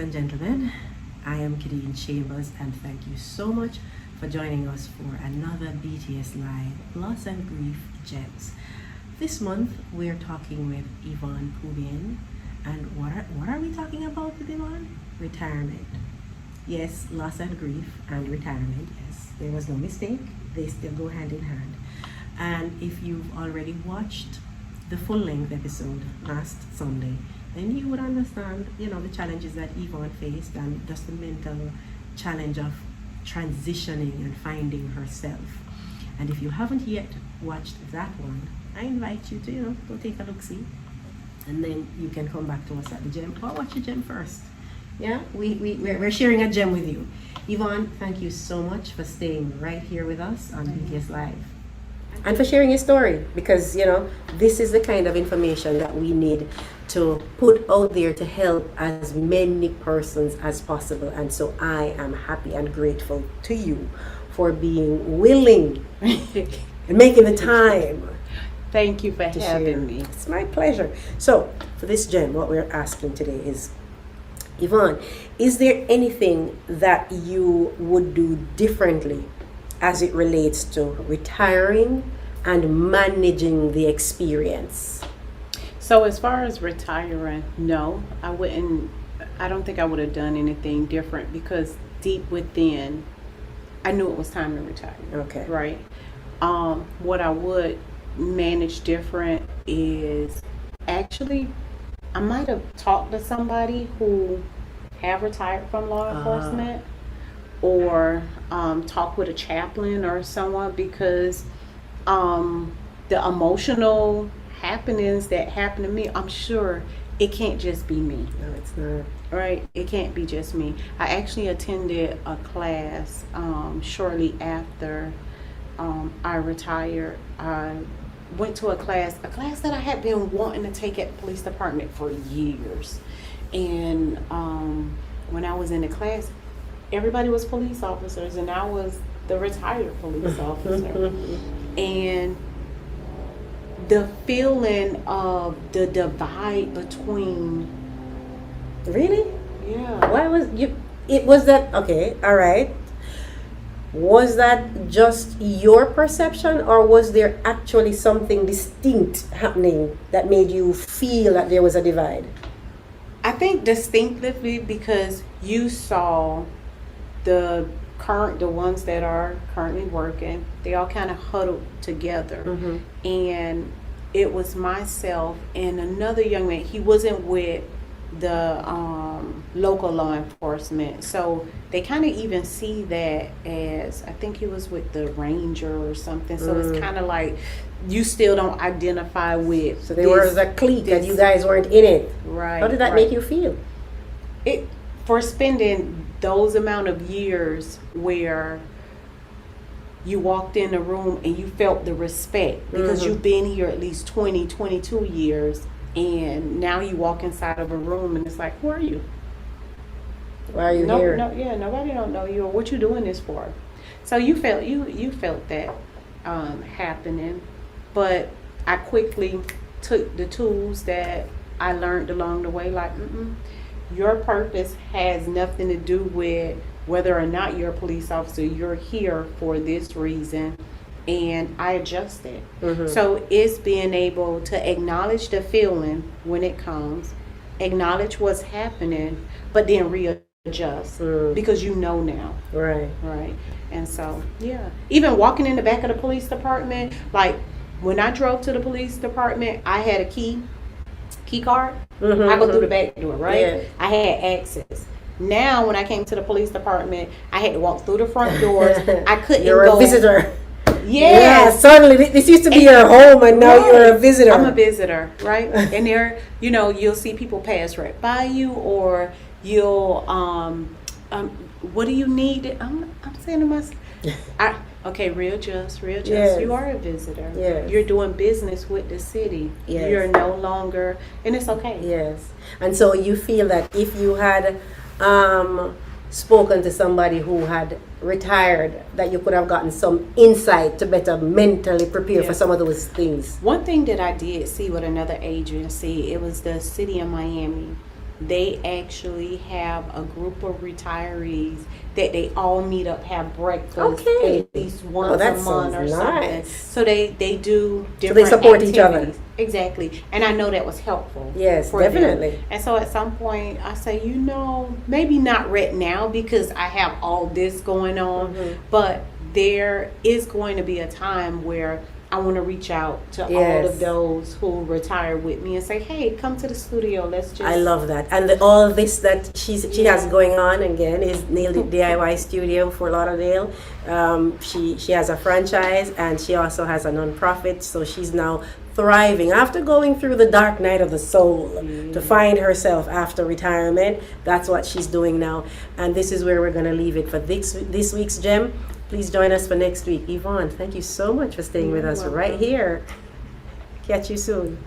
and gentlemen, I am Kadene Chambers and thank you so much for joining us for another BTS Live Loss and Grief Gems. This month we're talking with Yvonne Pubien, and what are we talking about with Yvonne? Retirement. Yes, loss and grief and retirement, yes. There was no mistake, they still go hand in hand. And if you've already watched the full-length episode last Sunday, then you would understand, the challenges that Yvonne faced and just the mental challenge of transitioning and finding herself. And if you haven't yet watched that one, I invite you to, go take a look-see. And then you can come back to us at the gem or watch the gem first. Yeah, we're sharing a gem with you. Yvonne, thank you so much for staying right here with us on BTS Live. And for sharing your story, because this is the kind of information that we need to put out there to help as many persons as possible. And so I am happy and grateful to you for being willing and making the time. Thank you for having me. It's my pleasure. So for this gem, what we're asking today is, Yvonne, is there anything that you would do differently as it relates to retiring and managing the experience? So as far as retiring, no, I wouldn't. I don't think I would have done anything different because deep within, I knew it was time to retire. Okay. Right. What I would manage different is actually, I might have talked to somebody who have retired from law enforcement, or talk with a chaplain or someone, because the emotional happenings that happen to me, I'm sure it can't just be me. No, it's not. Right? It can't be just me. I actually attended a class shortly after I retired. I went to a class that I had been wanting to take at the police department for years. And when I was in the class, everybody was police officers, and I was the retired police officer. And the feeling of the divide between... Really? Yeah. Why was you? It was that, okay, all right. Was that just your perception, or was there actually something distinct happening that made you feel that there was a divide? I think distinctively because you saw the ones that are currently working, they all kind of huddled together. Mm-hmm. And it was myself and another young man. He wasn't with the local law enforcement, so they kind of even see that as, I think he was with the ranger or something. So it's kind of like you still don't identify with. So there was a clique and you guys weren't in it. Right. How did that make you feel? It, for spending those amount of years where you walked in the room and you felt the respect because you've been here at least 20, 22 years, and now you walk inside of a room and it's like, who are you? Why are you here? Nobody don't know you, or what you doing this for. So you felt that happening, but I quickly took the tools that I learned along the way, like, your purpose has nothing to do with whether or not you're a police officer. You're here for this reason. And I adjusted. So it's being able to acknowledge the feeling when it comes, acknowledge what's happening, but then readjust because you know now. Right. Right. And so, yeah. Even walking in the back of the police department, like when I drove to the police department, I had a key card. I go through the back door, right? Yeah. I had access. Now, when I came to the police department, I had to walk through the front doors. I couldn't You're go. a visitor. Yes. Yeah, suddenly this used to be your home, and now you're a visitor. I'm a visitor, right? And there, you'll see people pass right by you, or you'll, what do you need? I'm saying to myself, okay, real just. Yes. You are a visitor. Yes. You're doing business with the city. Yes. You're no longer, and it's okay. Yes. And so you feel that if you had spoken to somebody who had retired, that you could have gotten some insight to better mentally prepare for some of those things. One thing that I did see with another agency, it was the city of Miami. they actually have a group of retirees that they all meet up, have breakfast Okay. at least Oh, once that a month or sounds something. nice. So they do they different support each other. activities. Exactly. And I know that was helpful. Yes, for them. definitely. And so at some point I say, maybe not right now because I have all this going on, but there is going to be a time where I want to reach out to all of those who retire with me and say, hey, come to the studio. Let's just. I love that. And all this that she has going on again is Nailed It DIY Studio for Lauderdale. She has a franchise and she also has a non-profit. So she's now thriving after going through the dark night of the soul to find herself after retirement. That's what she's doing now. And this is where we're going to leave it for this week's Gem. Please join us for next week. Yvonne, thank you so much for staying with us right here. Catch you soon.